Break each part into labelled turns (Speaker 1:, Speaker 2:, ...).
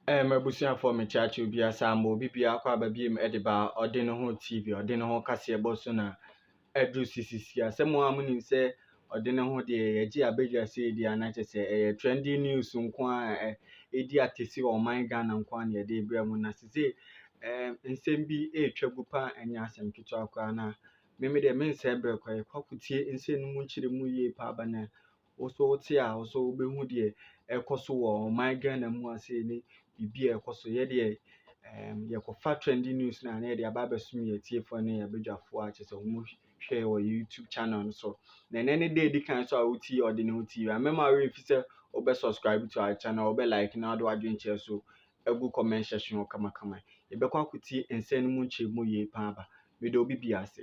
Speaker 1: Mabusia for me church will be a sambo, BPA Quaba Beam Ediba, or dinner home TV, or dinner home Cassia Bosona, Edru CCC, someone say, or dinner home de Gia Beja say, the United say, a trendy news, a idiot or my gun and Quania de Bramuna say, and same be a trebupa and yasam Kitchakana. Maybe the men said, Berquay, Cocuti, and send Munchi the Muye Pabana, also Tia, also Behudie, a coso or my gun and Moise. Bibi a koso ye de yɛkɔfa trendy news na na yɛde aba abɛsom yɛ tiefoɔ ne yɛabadwafoɔ a kyerɛ sɛ wɔn hwɛ wɔ YouTube channel no so na ɛnɛ ne day di kan so a wotie ɔde ne ho tie amema a wɔrefi sɛ wɔbɛ subscribe to our channel wɔbɛ like na ɔde wadwen kyerɛ so egu comment section hɔ kamakama yɛbɛkɔ akɔtie nsɛm no mu nkyerɛ mu yie paa ba mede obi bi ase.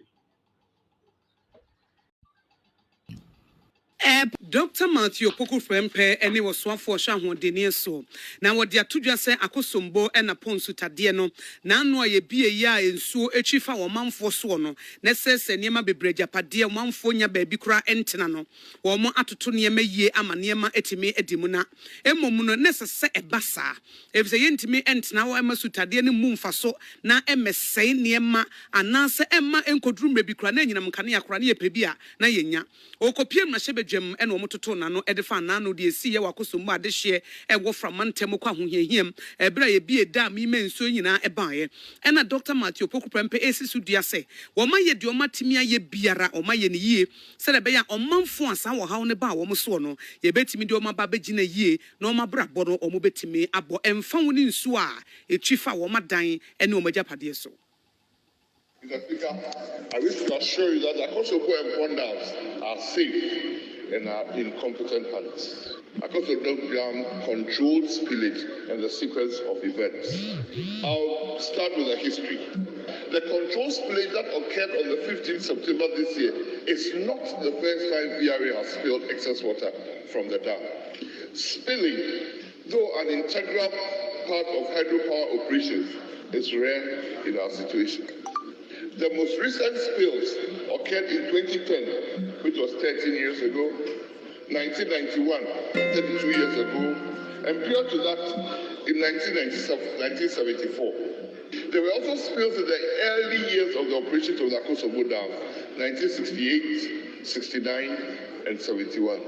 Speaker 2: Dr. Matthew Poku Frempe ene waswafo hwahondene so na wode atodwa se akosombo ena ponsu tade no na anu aye bie ya ensuo etwifa wo manfo so no na sese niema bebreja pade manfo nya baabi kura entena no wo mo atoto niema yie ama niema etimi edimu na emom no ne sese ebasa efise yentimi entena wo ema sutade ne mumfa so na emesei niema anase emma enkoduru mrebi kura na nyinam kane akora ne yepebia na yenya okopiem na hyebedwam ena omototo na no edefa na no de esi ye wakosombo adehye ewo framantem kwa hohiahiem ebra ye bie da mi menso nyina ebaaye ena Dr. Matthew Poku Frempe esi sudua se wo ma ye de o matimi aye biara o ma ye ne yie se de be ya omanfo asa wo hawo ne ba wo mo so no ye betimi de o ma ba begina yie na o ma brabo no o mo betimi abo emfa woni nsu a etwifa wo madan ene o magyapade so.
Speaker 3: Mr. Speaker, I wish to assure you that the Akosombo and Ponders are safe and are in competent hands. Akosombo Dam controlled spillage and the sequence of events. I'll start with the history. The controlled spillage that occurred on the 15th September this year is not the first time fìre has spilled excess water from the dam. Spilling, though an integral part of hydropower operations, is rare in our situation. The most recent spills occurred in 2010, which was 13 years ago, 1991, 32 years ago, and prior to that, in 1974. There were also spills in the early years of the operations of the Akosombo Dam, 1968, 69, and 71.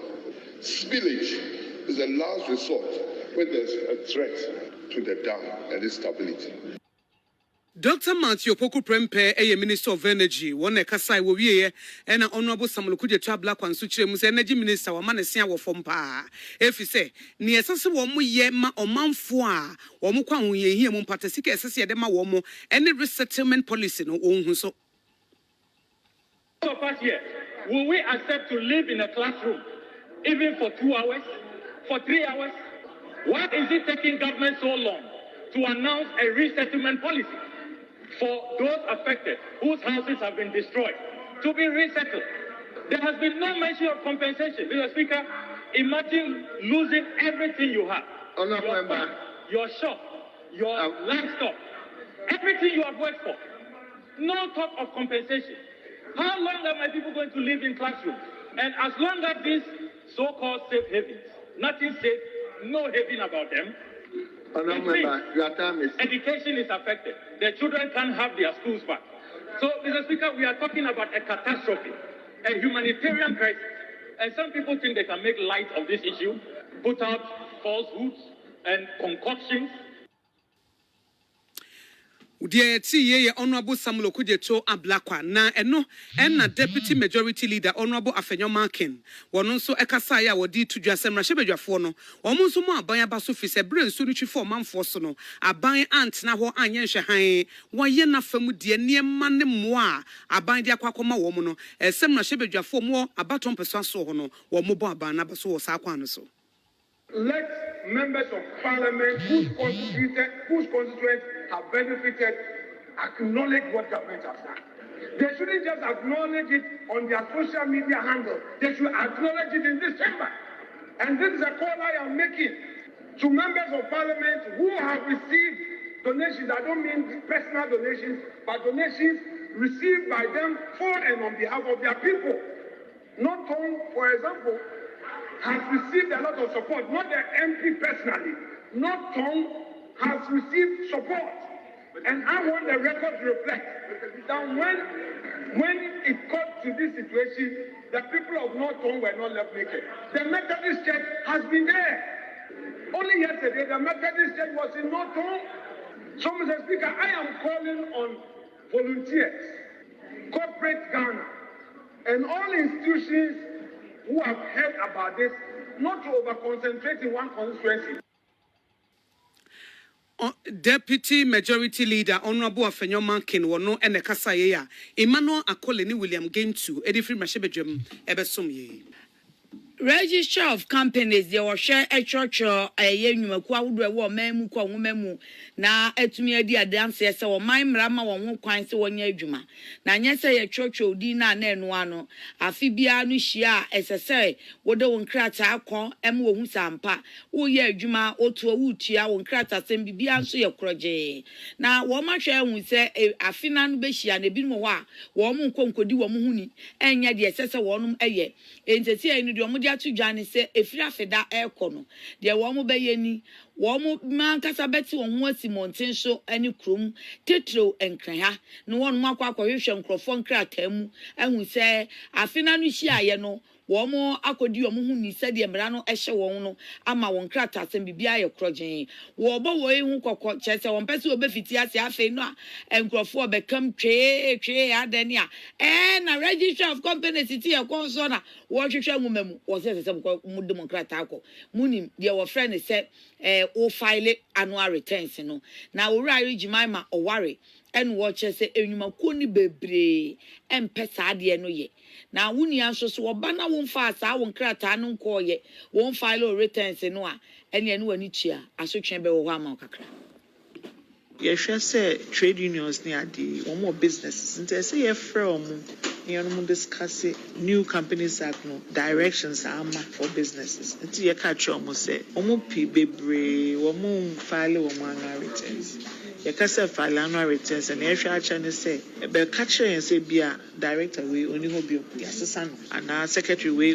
Speaker 3: Spillage is the last resort when there's a threat to the dam and its stability.
Speaker 2: Dr. Matthew Poku Frempe Minister of Energy one kasai wo wiye ena honorable Samuel Kudje Twabla kwanso kire mu se energy minister wa manesia wo fom pa efise ne esese wo mo ye ma omanfo a wo mo kwa hoyehie mu patasika esese ye de ma wo mo any resettlement policy no ohun so.
Speaker 4: Of us here, will we accept to live in a classroom even for 2 hours, for 3 hours? Why is it taking government so long to announce a resettlement policy for those affected whose houses have been destroyed to be resettled? There has been no mention of compensation. Mr. Speaker, imagine losing everything you have. Your farm, your shop, your livestock, everything you have worked for. No talk of compensation. How long are my people going to live in classrooms? And as long as these so-called safe havens, nothing safe, no haven about them, education is affected. The children can't have their schools back. So, Mr. Speaker, we are talking about a catastrophe, a humanitarian crisis. And some people think they can make light of this issue, put out falsehoods and concoctions.
Speaker 2: Dear T. Honorable Samuel Kudje Twabla na ena Deputy Majority Leader Honorable Afenyo Markin won also ekasaya wodi tudwa semra hyebedwafo no omo nso mo aban abaso fi se bre nso no twifo manfo so no aban ant na ho anye nhwe han woye na fam de niema ne mo a aban de akwakoma wo mo no semra hyebedwafo mo abaton peso so ho no wo mo bo aban na baso wo sa kwan no so.
Speaker 5: Let members of parliament whose constituents have benefited acknowledge what government has done. They shouldn't just acknowledge it on their social media handle. They should acknowledge it in this chamber. And this is a call I am making to members of parliament who have received donations. I don't mean personal donations, but donations received by them for and on behalf of their people. Not Tom, for example, has received a lot of support, not the MP personally. Not Tom has received support. And I want the record to reflect that when it got to this situation, the people of North Tongue were not left naked. The Methodist Church has been there. Only yesterday, the Methodist Church was in North Tongue. So, Mr. Speaker, I am calling on volunteers, corporate Ghana, and all institutions who have heard about this not to over-concentrate in one constituency.
Speaker 2: Deputy Majority Leader Honorable Afenyo Mankin wono ene kasa ye ya Emmanuel Akole ni William Gentu edifri mashebedwem ebesom ye.
Speaker 6: Registrar of Companies they were share a church aye nnwumaku awodo e wo mamu ko nwomemu na atumi adi adanse se wo man mrama wo ho kwan se wonya adwuma na nya se ye church odi na eno ano afi bia no hia esese wode won krata akọ em wo hu sampa wo ye adwuma otu awutua won krata sem bibia nso ye kroje na wo ma hwe hu se afi na no be hia na bi mo ho a wo mo nkonkodi wo mo huni enya de esese wo nom eye enteti ayi no de mo atu dwane se efiri afeda ekono de wo mo beye ni wo mo man kasa beti won ho asimonten so ani krom tetro enkran ha no won mo akwa hwehwe nkrofo nkrata mu ahu se afina no hia ye no wo mo akodi wo mo hu ni se de mra no ehye won no ama won krata sem bibia ye krogen wo bo wo hu kokko chese won pese obefiti ase afi no a enkrofo obekam twe adani a na registrar of companies ti e konso na wo hwehwe nwumamu wo se mu democrat akọ munim de wo friend se o file annual returns no na owurare Jimaima oware en wo chese enwumaku ni bebre empesa ade no ye na wuni anso so oba na won fa asa won krata no nkoye won file returns no a ene no wani tua asotwe be wo ho ama kakra.
Speaker 7: Yehwe say trade unions ni ade omo businesses nte say ye frɛ omo you discuss new companies act no directions ama for businesses nti ye ka twa omo say omo pi bebre omo file omo annual returns ye ka say file annual returns and yehwe acha ne say be ka kire say bia director we oni ho bi asesa no ana secretary we